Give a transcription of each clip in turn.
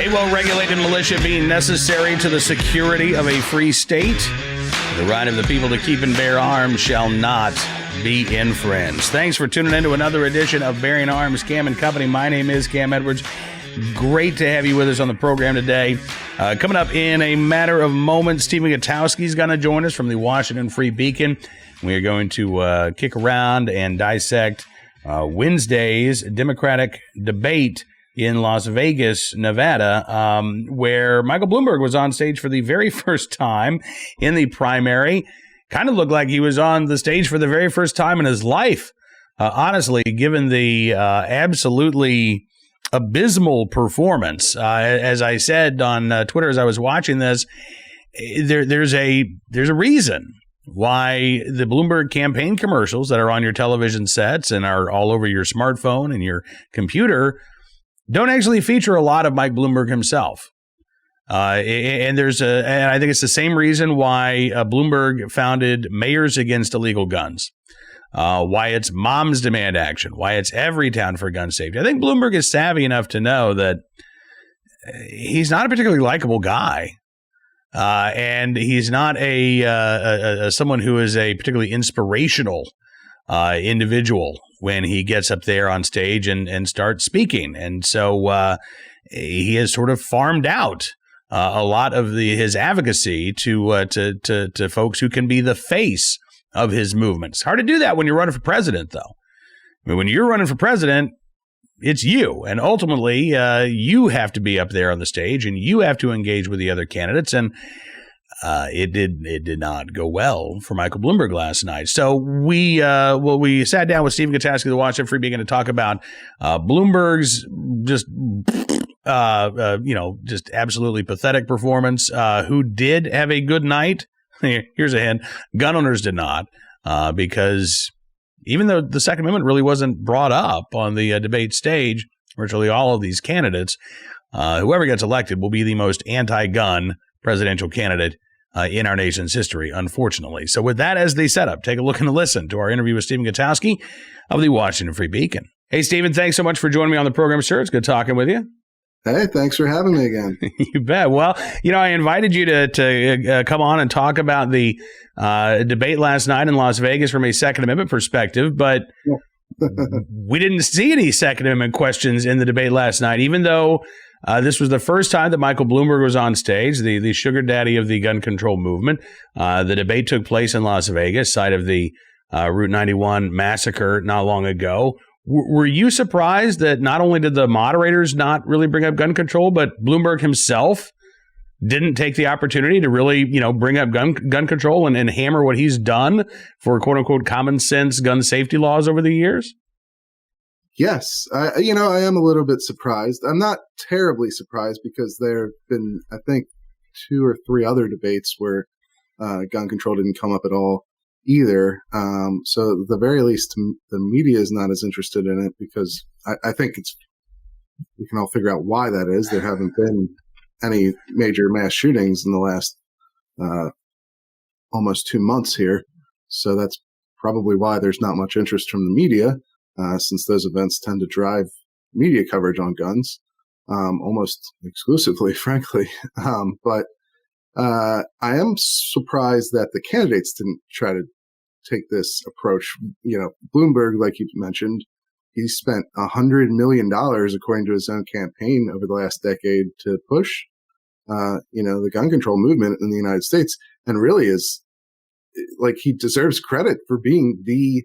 A well-regulated militia being necessary to the security of a free state. The right of the people to keep and bear arms shall not be infringed. Thanks for tuning in to another edition of Bearing Arms, Cam and Company. My name is Cam Edwards. Great to have you with us on the program today. Coming up in a matter of moments, Stephen Gutowski is going to join us from the Washington Free Beacon. We are going to kick around and dissect Wednesday's Democratic debate in Las Vegas, Nevada, where Michael Bloomberg was on stage for the very first time in the primary. Kind of looked like he was on the stage for the very first time in his life. Honestly, given the absolutely abysmal performance, as I said on Twitter as I was watching this, there's a reason why the Bloomberg campaign commercials that are on your television sets and are all over your smartphone and your computer don't actually feature a lot of Mike Bloomberg himself. And I think it's the same reason why Bloomberg founded Mayors Against Illegal Guns, why it's Moms Demand Action, why it's Everytown for Gun Safety. I think Bloomberg is savvy enough to know that he's not a particularly likable guy. And he's not someone who is a particularly inspirational individual when he gets up there on stage and starts speaking. And so he has sort of farmed out a lot of his advocacy to folks who can be the face of his movement. It's hard to do that when you're running for president, though. I mean, when you're running for president, it's you. And ultimately, you have to be up there on the stage and you have to engage with the other candidates. And it did not go well for Michael Bloomberg last night. So we sat down with Stephen Gutowski of the Washington Free Beacon to talk about Bloomberg's just absolutely pathetic performance. Who did have a good night? Here's a hint: gun owners did not, because even though the Second Amendment really wasn't brought up on the debate stage, virtually all of these candidates, whoever gets elected will be the most anti-gun presidential candidate in our nation's history, unfortunately. So with that as the setup, take a look and listen to our interview with Stephen Gutowski of the Washington Free Beacon. Hey, Stephen, thanks so much for joining me on the program, sir. It's good talking with you. Hey, thanks for having me again. You bet. Well, I invited you to come on and talk about the debate last night in Las Vegas from a Second Amendment perspective, but we didn't see any Second Amendment questions in the debate last night, even though this was the first time that Michael Bloomberg was on stage, the sugar daddy of the gun control movement. The debate took place in Las Vegas, site of the Route 91 massacre not long ago. Were you surprised that not only did the moderators not really bring up gun control, but Bloomberg himself didn't take the opportunity to really, bring up gun control and hammer what he's done for quote unquote common sense gun safety laws over the years? Yes. I am a little bit surprised. I'm not terribly surprised because there have been, I think, 2 or 3 other debates where gun control didn't come up at all either. So at the very least, the media is not as interested in it because I think we can all figure out why that is. There haven't been any major mass shootings in the last almost 2 months here. So that's probably why there's not much interest from the media, since those events tend to drive media coverage on guns, almost exclusively, frankly. But I am surprised that the candidates didn't try to take this approach. Bloomberg, like you mentioned, he spent $100 million, according to his own campaign, over the last decade to push, the gun control movement in the United States, and really is like he deserves credit for being the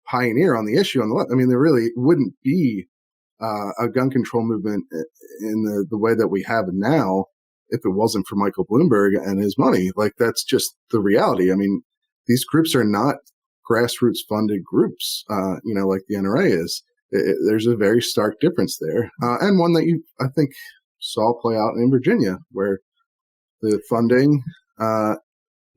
pioneer on the issue on the left. I mean, there really wouldn't be a gun control movement in the way that we have it now if it wasn't for Michael Bloomberg and his money. Like, that's just the reality. I mean, these groups are not grassroots funded groups, like the NRA is. There's a very stark difference there. And one that I think, saw play out in Virginia, where the funding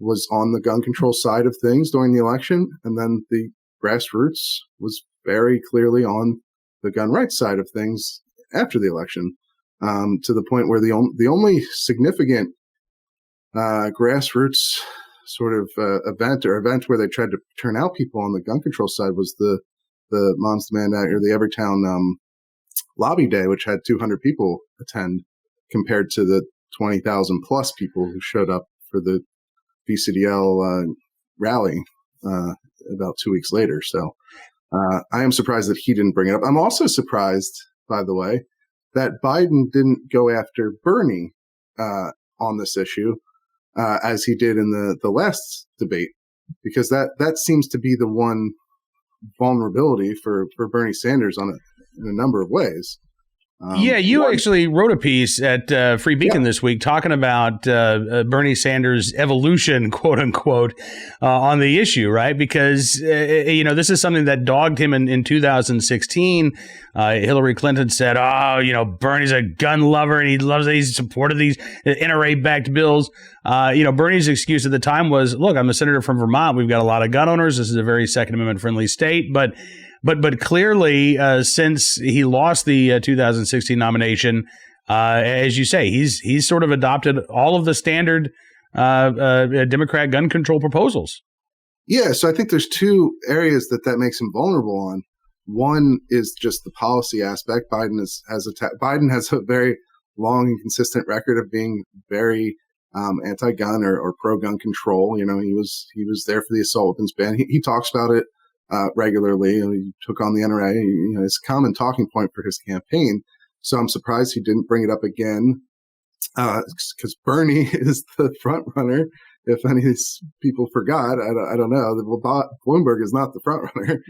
was on the gun control side of things during the election. And then the grassroots was very clearly on the gun rights side of things after the election, to the point where the only significant grassroots sort of event where they tried to turn out people on the gun control side was the Moms Demand Act, or the Everytown Lobby Day, which had 200 people attend. compared to the 20,000 plus people who showed up for the VCDL rally about 2 weeks later. So I am surprised that he didn't bring it up. I'm also surprised, by the way, that Biden didn't go after Bernie on this issue as he did in the last debate, because that seems to be the one vulnerability for Bernie Sanders in a number of ways. You actually wrote a piece at Free Beacon this week talking about Bernie Sanders' evolution, quote unquote, on the issue, right? Because, this is something that dogged him in 2016. Hillary Clinton said, Bernie's a gun lover and he's supported these NRA-backed bills. Bernie's excuse at the time was, look, I'm a senator from Vermont. We've got a lot of gun owners. This is a very Second Amendment friendly state. But clearly, since he lost the 2016 nomination, as you say, he's sort of adopted all of the standard Democrat gun control proposals. Yeah, so I think there's two areas that makes him vulnerable on. One is just the policy aspect. Biden has a very long and consistent record of being very anti-gun or pro-gun control. He was there for the assault weapons ban. He talks about it regularly. He took on the NRA. It's a common talking point for his campaign. So I'm surprised he didn't bring it up again, because Bernie is the front runner. If any of these people forgot, I don't know. Bloomberg is not the front runner.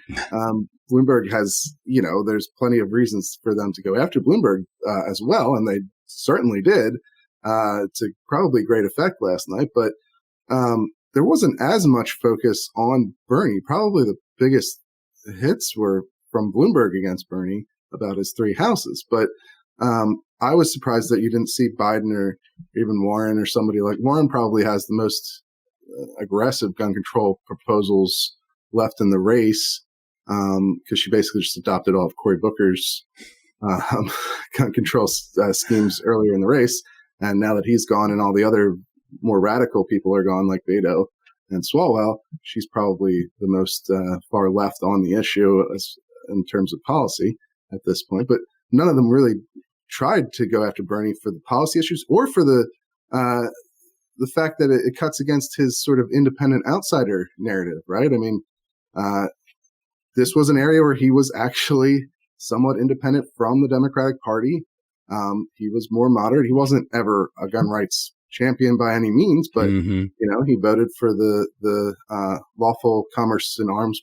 Bloomberg has, there's plenty of reasons for them to go after Bloomberg as well, and they certainly did to probably great effect last night. But there wasn't as much focus on Bernie. Probably the biggest hits were from Bloomberg against Bernie about his three houses. But I was surprised that you didn't see Biden or even Warren or somebody like Warren. Probably has the most aggressive gun control proposals left in the race, because she basically just adopted all of Cory Booker's gun control schemes earlier in the race. And now that he's gone and all the other more radical people are gone, like Beto and Swalwell, she's probably the most far left on the issue in terms of policy at this point. But none of them really tried to go after Bernie for the policy issues or for the fact that it cuts against his sort of independent outsider narrative, right? I mean, this was an area where he was actually somewhat independent from the Democratic Party. He was more moderate. He wasn't ever a gun rights champion by any means, but he voted for the Lawful Commerce in Arms,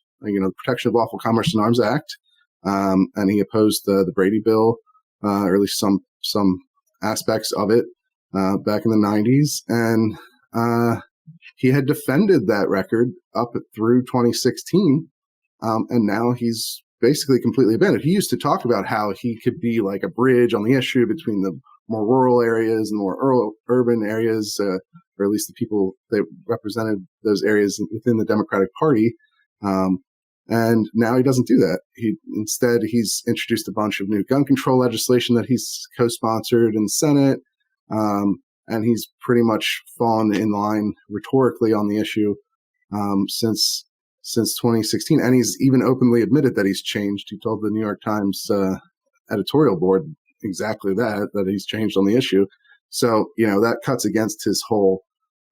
Protection of Lawful Commerce in Arms Act, and he opposed the Brady Bill, or at least some aspects of it back in the 90s, and he had defended that record up through 2016, and now he's basically completely abandoned. He used to talk about how he could be like a bridge on the issue between the more rural areas and more urban areas, or at least the people that represented those areas within the Democratic Party. And now he doesn't do that. Instead, he's introduced a bunch of new gun control legislation that he's co-sponsored in the Senate. And he's pretty much fallen in line rhetorically on the issue since 2016. And he's even openly admitted that he's changed. He told the New York Times editorial board exactly that he's changed on the issue. So, that cuts against his whole,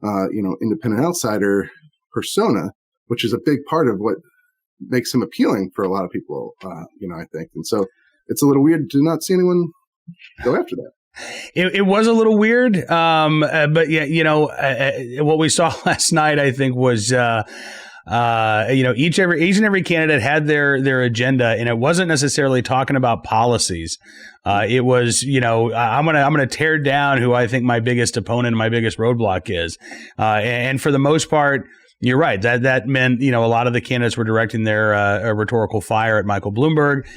independent outsider persona, which is a big part of what makes him appealing for a lot of people, I think. And so it's a little weird to not see anyone go after that. It was a little weird, but yeah, what we saw last night, I think, was each and every candidate had their agenda, and it wasn't necessarily talking about policies. It was, I'm gonna tear down who I think my biggest opponent and my biggest roadblock is, and for the most part, you're right. That meant, a lot of the candidates were directing their rhetorical fire at Michael Bloomberg,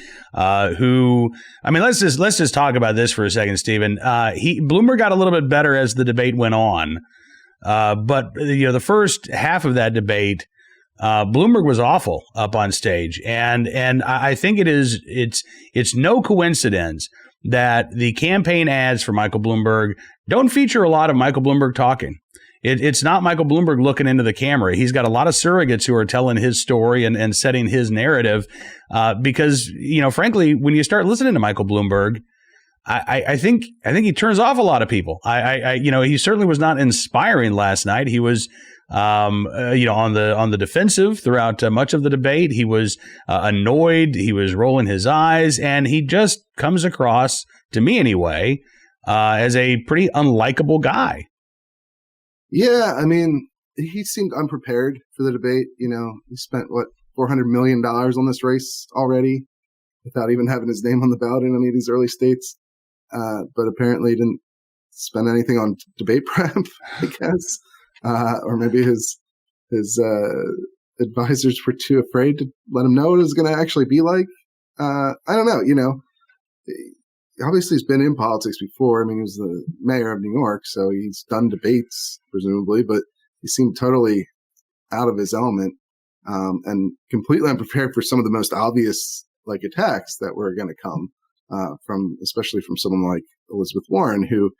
who, let's just talk about this for a second, Stephen. Bloomberg got a little bit better as the debate went on, but the first half of that debate, Bloomberg was awful up on stage, and I think it's no coincidence that the campaign ads for Michael Bloomberg don't feature a lot of Michael Bloomberg talking. It's not Michael Bloomberg looking into the camera. He's got a lot of surrogates who are telling his story and setting his narrative. Because, frankly, when you start listening to Michael Bloomberg, I think he turns off a lot of people. He certainly was not inspiring last night. He was, on the defensive throughout much of the debate. He was annoyed. He was rolling his eyes, and he just comes across, to me anyway, as a pretty unlikable guy. Yeah, I mean, he seemed unprepared for the debate. He spent $400 million on this race already without even having his name on the ballot in any of these early states. But apparently he didn't spend anything on debate prep, I guess. Or maybe his advisors were too afraid to let him know what it was going to actually be like. I don't know. Obviously he's been in politics before. I mean, he was the mayor of New York, so he's done debates, presumably, but he seemed totally out of his element, and completely unprepared for some of the most obvious attacks that were going to come especially from someone like Elizabeth Warren, who,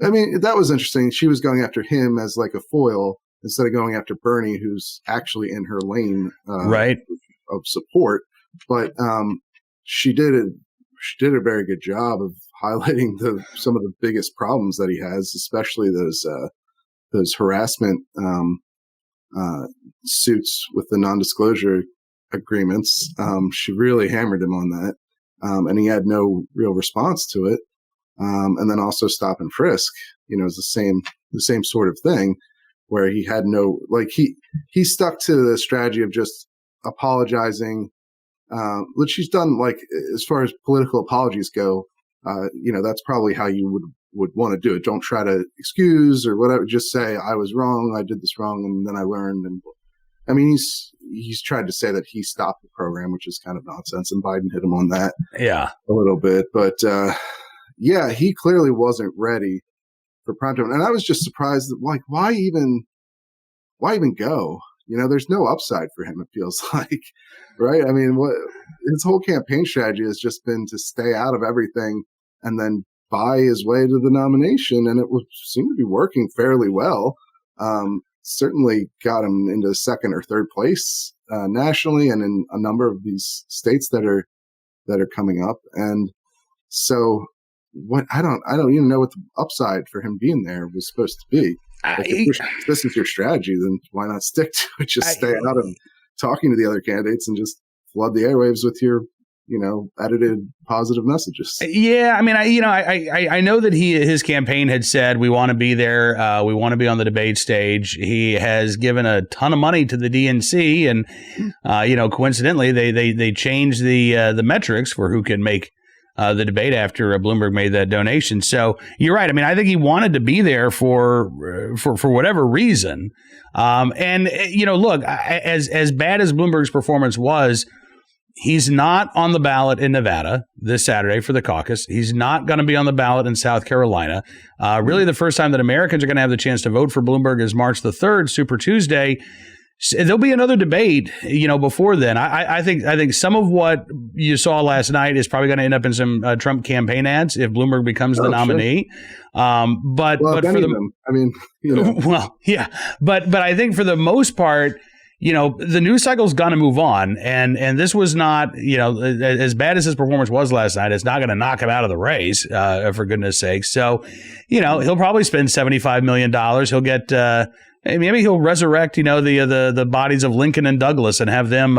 I mean, that was interesting. She was going after him as a foil instead of going after Bernie, who's actually in her lane right. of support. But she did a very good job of highlighting some of the biggest problems that he has, especially those harassment suits with the non-disclosure agreements. She really hammered him on that, and he had no real response to it. And then also stop and frisk, is the same sort of thing, where he had no, he stuck to the strategy of just apologizing, which she's done, as far as political apologies go. That's probably how you would want to do it. Don't try to excuse or whatever. Just say, I was wrong. I did this wrong. And then I learned. And I mean, he's tried to say that he stopped the program, which is kind of nonsense. And Biden hit him on that a little bit. But, yeah, he clearly wasn't ready for prime time. And I was just surprised that, why even go? There's no upside for him, it feels like, right? I mean, his whole campaign strategy has just been to stay out of everything and then buy his way to the nomination. And it would seem to be working fairly well. Certainly got him into second or third place nationally and in a number of these states that are coming up. And so I don't even know what the upside for him being there was supposed to be. If this is your strategy, then why not stick to it? Just stay out of talking to the other candidates and just flood the airwaves with your, edited positive messages. Yeah, I mean, I know that his campaign had said we want to be there, we want to be on the debate stage. He has given a ton of money to the DNC, and coincidentally, they changed the metrics for who can make the debate after Bloomberg made that donation. So you're right. I mean, I think he wanted to be there for whatever reason. Look, as bad as Bloomberg's performance was, he's not on the ballot in Nevada this Saturday for the caucus. He's not going to be on the ballot in South Carolina. Really, the first time that Americans are going to have the chance to vote for Bloomberg is March the 3rd, Super Tuesday. There'll be another debate, before then. I think some of what you saw last night is probably going to end up in some Trump campaign ads if Bloomberg becomes the nominee. Sure. But for well, yeah, but I think for the most part, the news cycle's going to move on, and this was not, as bad as his performance was last night, it's not going to knock him out of the race, for goodness sake. So, he'll probably spend $75 million. He'll get. Maybe he'll resurrect, the bodies of Lincoln and Douglas and have them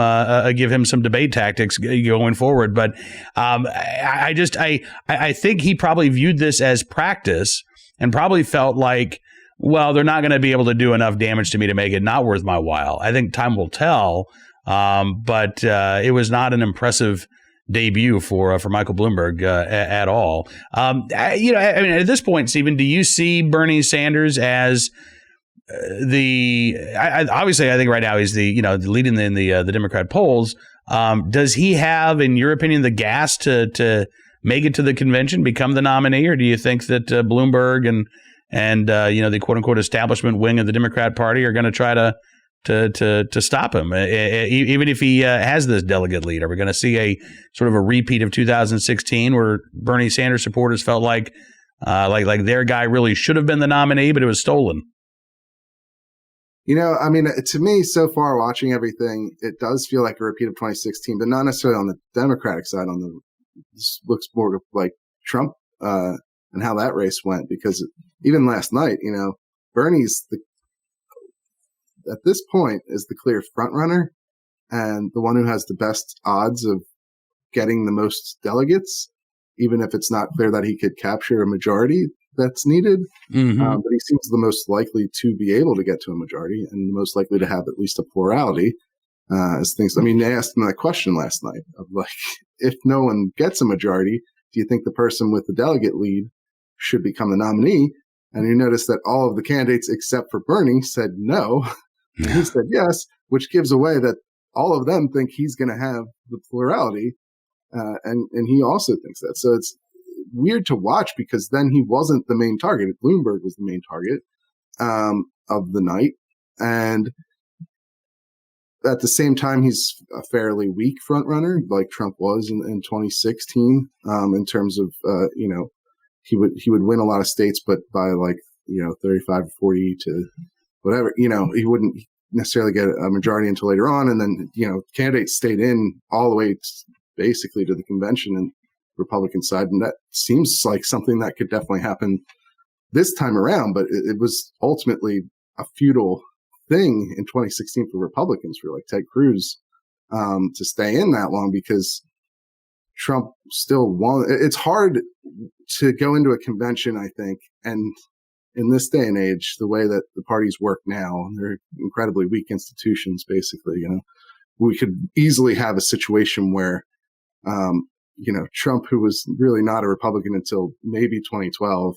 give him some debate tactics going forward. But I think he probably viewed this as practice and probably felt like, well, they're not going to be able to do enough damage to me to make it not worth my while. I think time will tell, but it was not an impressive debut for Michael Bloomberg at all. At this point, Stephen, do you see Bernie Sanders as obviously, I think right now he's the leading in the Democrat polls. Does he have, in your opinion, the gas to make it to the convention, become the nominee, or do you think that Bloomberg and the quote unquote establishment wing of the Democrat Party are going to try to stop him, even if he has this delegate lead? Are we going to see a sort of a repeat of 2016, where Bernie Sanders supporters felt like their guy really should have been the nominee, but it was stolen? To me, so far watching everything, it does feel like a repeat of 2016, but not necessarily on the Democratic side. This looks more like Trump and how that race went, because even last night, Bernie's at this point is the clear front runner and the one who has the best odds of getting the most delegates, even if it's not clear that he could capture a majority that's needed. Mm-hmm. But he seems the most likely to be able to get to a majority and the most likely to have at least a plurality. They asked him that question last night of like, if no one gets a majority, do you think the person with the delegate lead should become the nominee? And you notice that all of the candidates except for Bernie said no. And he said yes, which gives away that all of them think he's going to have the plurality. And he also thinks that. So it's weird to watch, because then he wasn't the main target. Bloomberg was the main target of the night. And at the same time, he's a fairly weak front runner, like Trump was in 2016, in terms of, he would win a lot of states, but by 35 or 40 to whatever, he wouldn't necessarily get a majority until later on. And then, candidates stayed in all the way basically to the convention and Republican side. And that seems like something that could definitely happen this time around, but it was ultimately a futile thing in 2016 for Republicans, for like Ted Cruz, to stay in that long, because Trump still won. It's hard to go into a convention, I think, and in this day and age, the way that the parties work now, they're incredibly weak institutions, basically. We could easily have a situation where, Trump, who was really not a Republican until maybe 2012,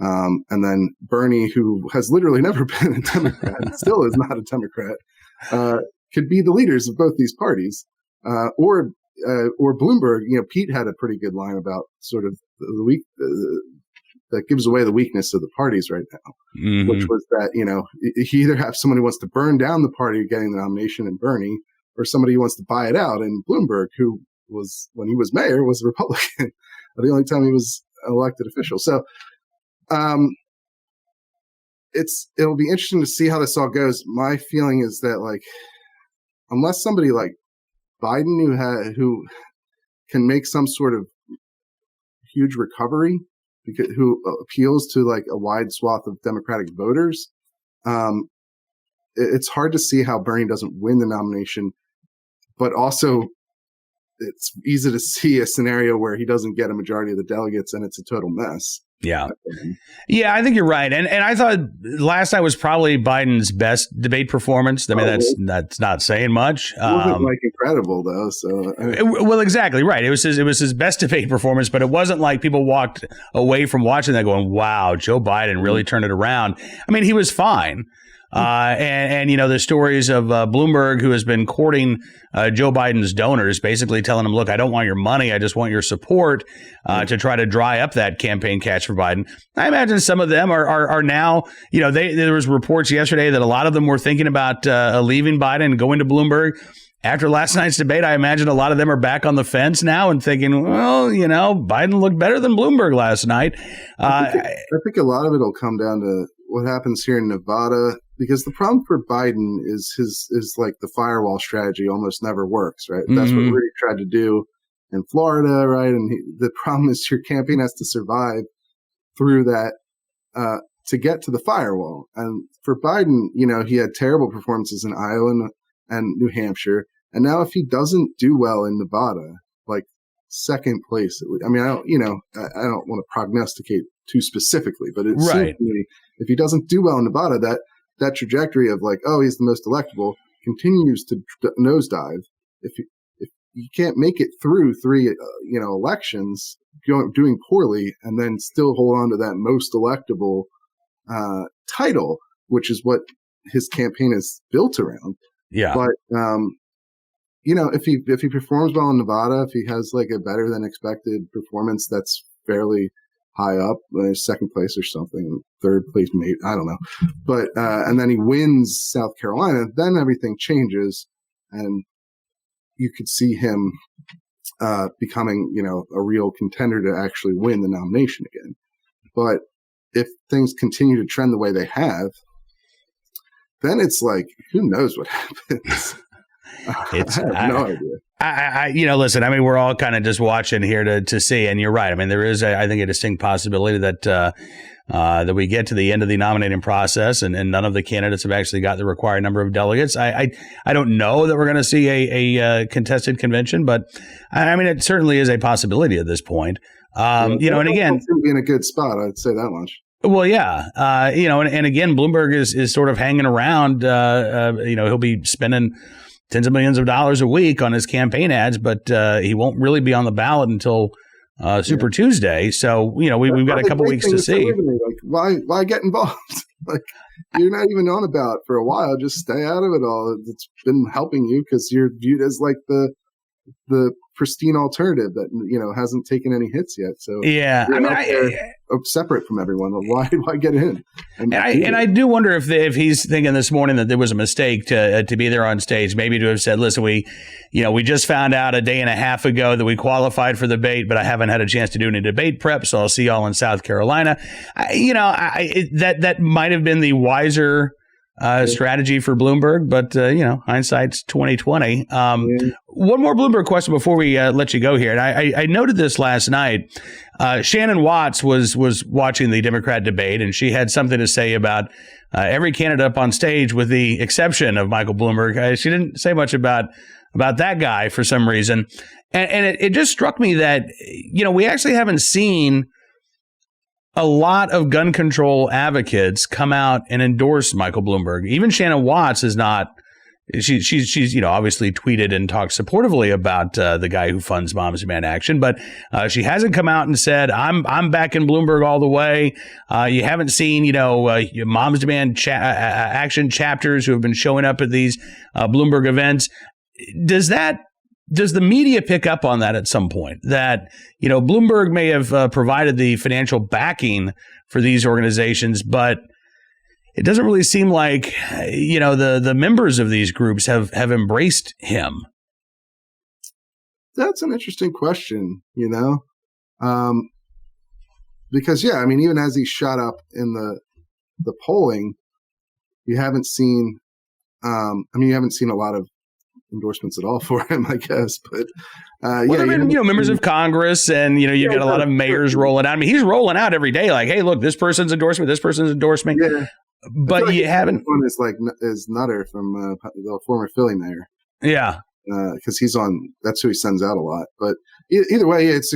and then Bernie, who has literally never been a Democrat, and still is not a Democrat, could be the leaders of both these parties, or Bloomberg. Pete had a pretty good line about sort of the weak that gives away the weakness of the parties right now, which was that he either have someone who wants to burn down the party getting the nomination in Bernie, or somebody who wants to buy it out in Bloomberg, who was, when he was mayor, was a Republican. The only time he was an elected official. So. It'll be interesting to see how this all goes. My feeling is that unless somebody like Biden who can make some sort of huge recovery, who appeals to a wide swath of Democratic voters, it's hard to see how Bernie doesn't win the nomination, but also it's easy to see a scenario where he doesn't get a majority of the delegates and it's a total mess. Yeah. Yeah, I think you're right. And I thought last night was probably Biden's best debate performance. I mean, that's not saying much. It wasn't incredible though. So well, exactly right. It was his best debate performance, but it wasn't like people walked away from watching that going, "Wow, Joe Biden really turned it around." I mean, he was fine. And the stories of Bloomberg, who has been courting Joe Biden's donors, basically telling him, look, I don't want your money. I just want your support to try to dry up that campaign cash for Biden. I imagine some of them are now, there was reports yesterday that a lot of them were thinking about leaving Biden and going to Bloomberg. After last night's debate, I imagine a lot of them are back on the fence now and thinking, well, Biden looked better than Bloomberg last night. I think a lot of it will come down to what happens here in Nevada, because the problem for Biden is like the firewall strategy almost never works, right? Mm-hmm. That's what Rudy tried to do in Florida, right? And the problem is your campaign has to survive through that to get to the firewall. And for Biden, he had terrible performances in Iowa and New Hampshire. And now if he doesn't do well in Nevada, like second place, I mean, I don't want to prognosticate too specifically, but it's right. If he doesn't do well in Nevada, that trajectory of he's the most electable continues to nosedive. If you can't make it through three, elections doing poorly and then still hold on to that most electable title, which is what his campaign is built around. Yeah. But, if he performs well in Nevada, if he has a better than expected performance that's fairly high up, second place or something, third place, maybe, I don't know. But, and then he wins South Carolina, then everything changes and you could see him becoming, a real contender to actually win the nomination again. But if things continue to trend the way they have, then it's who knows what happens. I have no idea. Listen, I mean, we're all kind of just watching here to see, and you're right. I mean, there is, I think, a distinct possibility that that we get to the end of the nominating process, and none of the candidates have actually got the required number of delegates. I don't know that we're going to see a contested convention, but I mean, it certainly is a possibility at this point. And again, be in a good spot. I'd say that much. Well, yeah, and again, Bloomberg is sort of hanging around. He'll be spending tens of millions of dollars a week on his campaign ads, but he won't really be on the ballot until Super Tuesday. So, we've got a couple weeks to see. Like, why get involved? Like, you're not even on a ballot for a while. Just stay out of it all. It's been helping you because you're viewed as like the pristine alternative that hasn't taken any hits yet. So yeah, I mean, separate from everyone. Why get in? And I do wonder if he's thinking this morning that there was a mistake to be there on stage. Maybe to have said, "Listen, we just found out a day and a half ago that we qualified for the debate, but I haven't had a chance to do any debate prep, so I'll see y'all in South Carolina." That might have been the wiser strategy for Bloomberg, but hindsight's 2020. One more Bloomberg question before we let you go here, and I noted this last night. Shannon Watts was watching the Democrat debate, and she had something to say about every candidate up on stage, with the exception of Michael Bloomberg. She didn't say much about that guy for some reason, and it just struck me that we actually haven't seen a lot of gun control advocates come out and endorse Michael Bloomberg. Even Shannon Watts is not. She's obviously tweeted and talked supportively about the guy who funds Moms Demand Action, but she hasn't come out and said I'm backing Bloomberg all the way. You haven't seen Moms Demand Action chapters who have been showing up at these Bloomberg events. Does the media pick up on that at some point? That Bloomberg may have provided the financial backing for these organizations, but it doesn't really seem like the members of these groups have embraced him. That's an interesting question, because even as he shot up in the polling, you haven't seen a lot of endorsements at all for him, I guess. But members of Congress, and you got a lot of mayors rolling out. I mean, he's rolling out every day, like, hey, look, this person's endorsed me, this person's endorsed me. Yeah. But like you haven't. One is Nutter from the former Philly mayor. Yeah, because he's on. That's who he sends out a lot. But either way, it's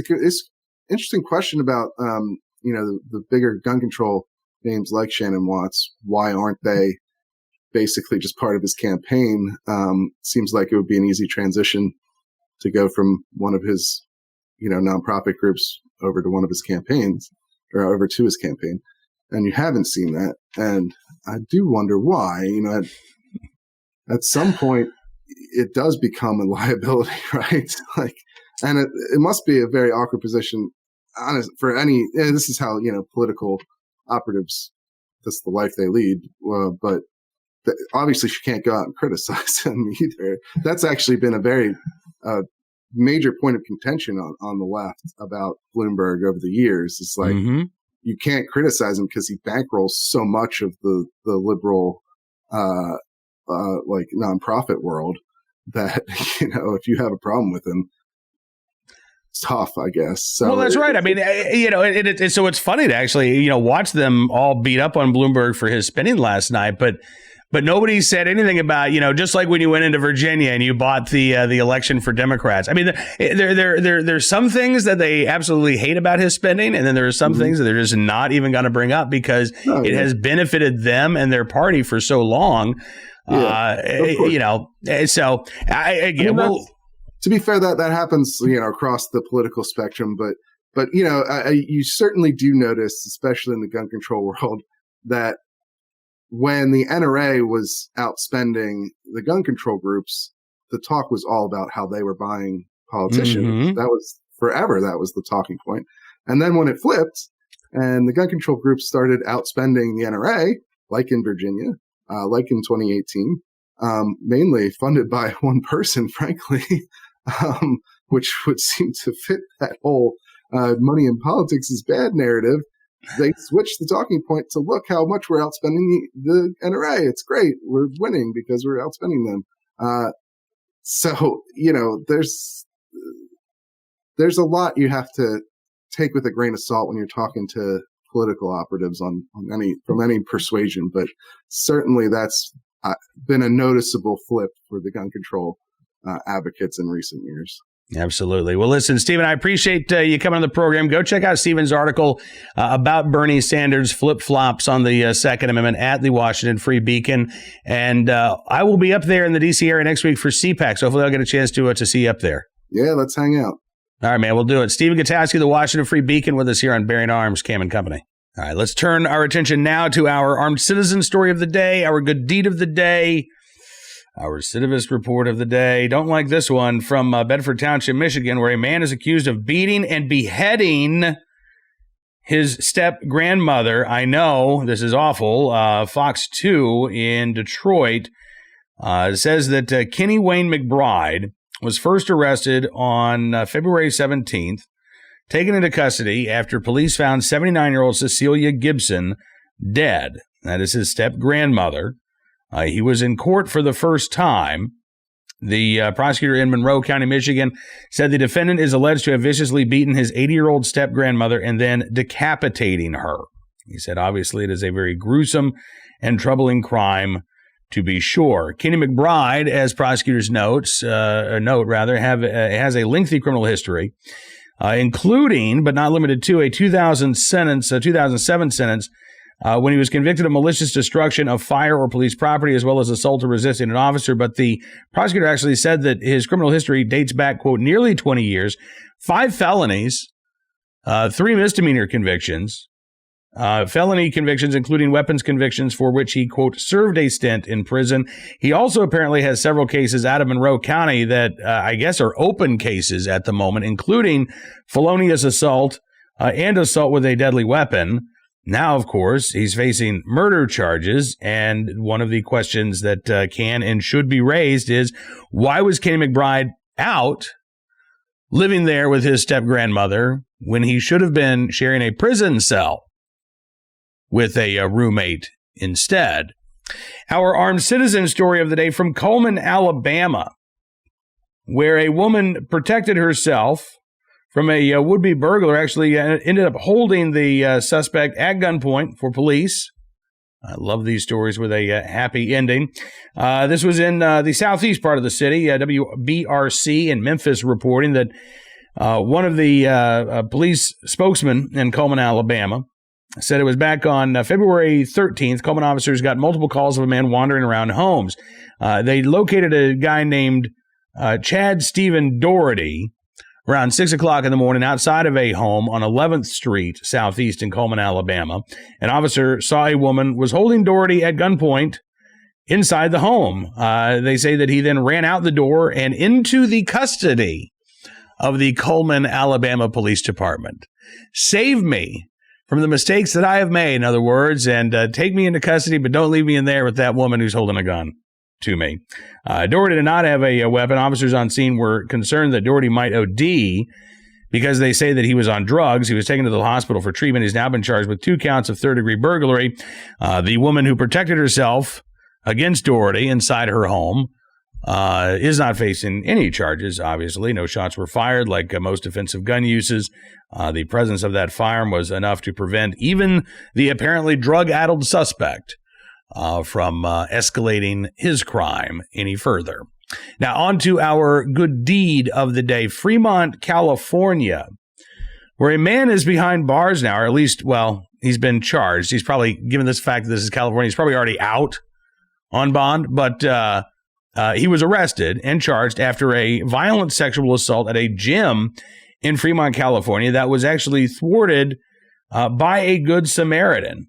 interesting question about the bigger gun control names like Shannon Watts. Why aren't they basically just part of his campaign? Seems like it would be an easy transition to go from one of his nonprofit groups over to one of his campaigns, or over to his campaign. And you haven't seen that. And I do wonder why. At some point, it does become a liability, right? And it must be a very awkward position, honest, for any. This is how political operatives. That's the life they lead. But obviously, she can't go out and criticize him either. That's actually been a very major point of contention on the left about Bloomberg over the years. It's like. Mm-hmm. You can't criticize him because he bankrolls so much of the liberal, nonprofit world that, if you have a problem with him, it's tough, I guess. So well, that's right. I mean, so it's funny to actually, watch them all beat up on Bloomberg for his spending last night, but nobody said anything about, just like when you went into Virginia and you bought the election for Democrats. I mean, there's some things that they absolutely hate about his spending, and then there are some mm-hmm. things that they're just not even going to bring up because it has benefited them and their party for so long. So to be fair, that happens, across the political spectrum, but you certainly do notice, especially in the gun control world, that when the NRA was outspending the gun control groups, the talk was all about how they were buying politicians. Mm-hmm. That was forever. That was the talking point. And then when it flipped and the gun control groups started outspending the NRA, like in Virginia, like in 2018, mainly funded by one person, frankly, which would seem to fit that whole money in politics is bad narrative. They switched the talking point to look how much we're outspending the NRA. It's great. We're winning because we're outspending them. So, there's a lot you have to take with a grain of salt when you're talking to political operatives from any persuasion, but certainly that's been a noticeable flip for the gun control advocates in recent years. Absolutely. Well, listen, Stephen, I appreciate you coming on the program. Go check out Stephen's article about Bernie Sanders' flip-flops on the Second Amendment at the Washington Free Beacon. And I will be up there in the D.C. area next week for CPAC, so hopefully I'll get a chance to see you up there. Yeah, let's hang out. All right, man, we'll do it. Stephen Gutowski, the Washington Free Beacon, with us here on Bearing Arms, Cam and Company. All right, let's turn our attention now to our armed citizen story of the day, our good deed of the day, our recidivist report of the day. Don't like this one from Bedford Township, Michigan, where a man is accused of beating and beheading his step-grandmother. I know, this is awful. Fox 2 in Detroit says that Kenny Wayne McBride was first arrested on February 17th, taken into custody after police found 79-year-old Cecilia Gibson dead. That is his step-grandmother. He was in court for the first time. The prosecutor in Monroe County, Michigan, said the defendant is alleged to have viciously beaten his 80-year-old step-grandmother and then decapitating her. He said, obviously, it is a very gruesome and troubling crime, to be sure. Kenny McBride, as prosecutors has a lengthy criminal history, including, but not limited to, a 2007 sentence when he was convicted of malicious destruction of fire or police property, as well as assault or resisting an officer. But the prosecutor actually said that his criminal history dates back, quote, nearly 20 years, 5 felonies, 3 misdemeanor convictions, felony convictions, including weapons convictions for which he, quote, served a stint in prison. He also apparently has several cases out of Monroe County that I guess are open cases at the moment, including felonious assault and assault with a deadly weapon. Now, of course, he's facing murder charges, and one of the questions that can and should be raised is, why was Kenny McBride out living there with his step-grandmother when he should have been sharing a prison cell with a roommate instead? Our armed citizen story of the day from Coleman, Alabama, where a woman protected herself from a would-be burglar, actually ended up holding the suspect at gunpoint for police. I love these stories with a happy ending. This was in the southeast part of the city. WBRC in Memphis reporting that one of the police spokesmen in Coleman, Alabama, said it was back on February 13th. Coleman officers got multiple calls of a man wandering around homes. They located a guy named Chad Stephen Doherty around 6 o'clock in the morning outside of a home on 11th Street Southeast in Coleman, Alabama. An officer saw a woman was holding Doherty at gunpoint inside the home. They say that he then ran out the door and into the custody of the Coleman, Alabama Police Department. Save me from the mistakes that I have made, in other words, and take me into custody, but don't leave me in there with that woman who's holding a gun to me. Doherty did not have a weapon. Officers on scene were concerned that Doherty might OD because they say that he was on drugs. He was taken to the hospital for treatment. He's now been charged with 2 counts of third-degree burglary. The woman who protected herself against Doherty inside her home is not facing any charges, obviously. No shots were fired like most offensive gun uses. The presence of that firearm was enough to prevent even the apparently drug-addled suspect from escalating his crime any further. Now, on to our good deed of the day. Fremont, California, where a man is behind bars now, or at least, well, he's been charged. He's probably, given this fact that this is California, he's probably already out on bond, but he was arrested and charged after a violent sexual assault at a gym in Fremont, California that was actually thwarted by a Good Samaritan.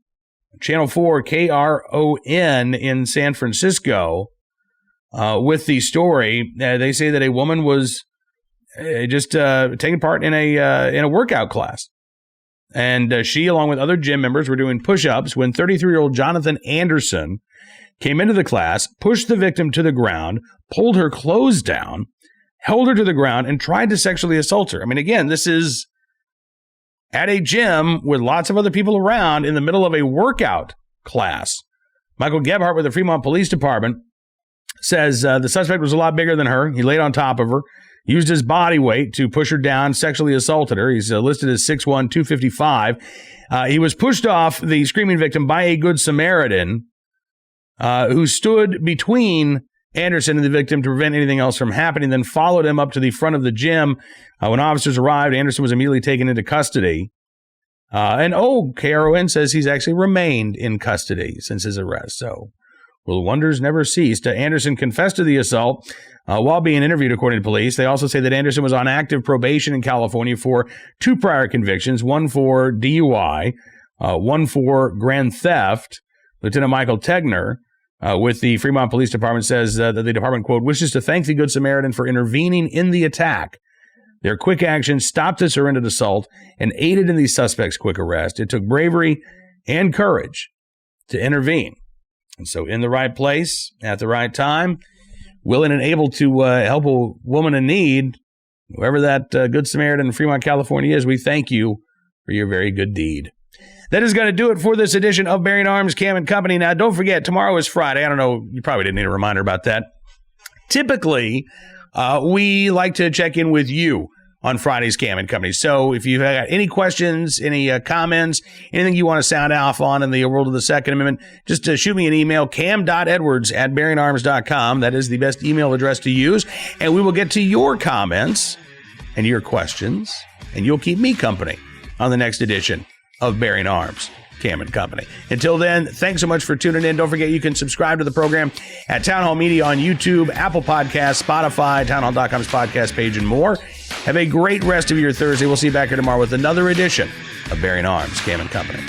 Channel 4 KRON in San Francisco with the story. They say that a woman was just taking part in a workout class. And she, along with other gym members, were doing push-ups when 33-year-old Jonathan Anderson came into the class, pushed the victim to the ground, pulled her clothes down, held her to the ground, and tried to sexually assault her. I mean, again, this is at a gym with lots of other people around in the middle of a workout class. Michael Gebhardt with the Fremont Police Department says the suspect was a lot bigger than her. He laid on top of her, used his body weight to push her down, sexually assaulted her. He's listed as 6'1", 255. He was pushed off the screaming victim by a Good Samaritan who stood between Anderson and the victim to prevent anything else from happening, then followed him up to the front of the gym. When officers arrived, Anderson was immediately taken into custody. And KRON says he's actually remained in custody since his arrest. So, well, wonders never ceased. Anderson confessed to the assault while being interviewed, according to police. They also say that Anderson was on active probation in California for 2 prior convictions, one for DUI, one for grand theft. Lieutenant Michael Tegner with the Fremont Police Department says that the department, quote, wishes to thank the Good Samaritan for intervening in the attack. Their quick action stopped this horrendous assault and aided in the suspect's quick arrest. It took bravery and courage to intervene. And so in the right place, at the right time, willing and able to help a woman in need, whoever that Good Samaritan in Fremont, California is, we thank you for your very good deed. That is going to do it for this edition of Bearing Arms Cam and Company. Now, don't forget, tomorrow is Friday. I don't know, you probably didn't need a reminder about that. Typically, we like to check in with you on Friday's Cam and Company. So if you've got any questions, any comments, anything you want to sound off on in the world of the Second Amendment, just shoot me an email, cam.edwards@bearingarms.com. That is the best email address to use. And we will get to your comments and your questions, and you'll keep me company on the next edition of Bearing Arms Cam and Company. Until then, thanks so much for tuning in. Don't forget you can subscribe to the program at Town Hall Media on YouTube, Apple Podcasts, Spotify, townhall.com's podcast page, and more. Have a great rest of your Thursday. We'll see you back here tomorrow with another edition of Bearing Arms Cam and Company.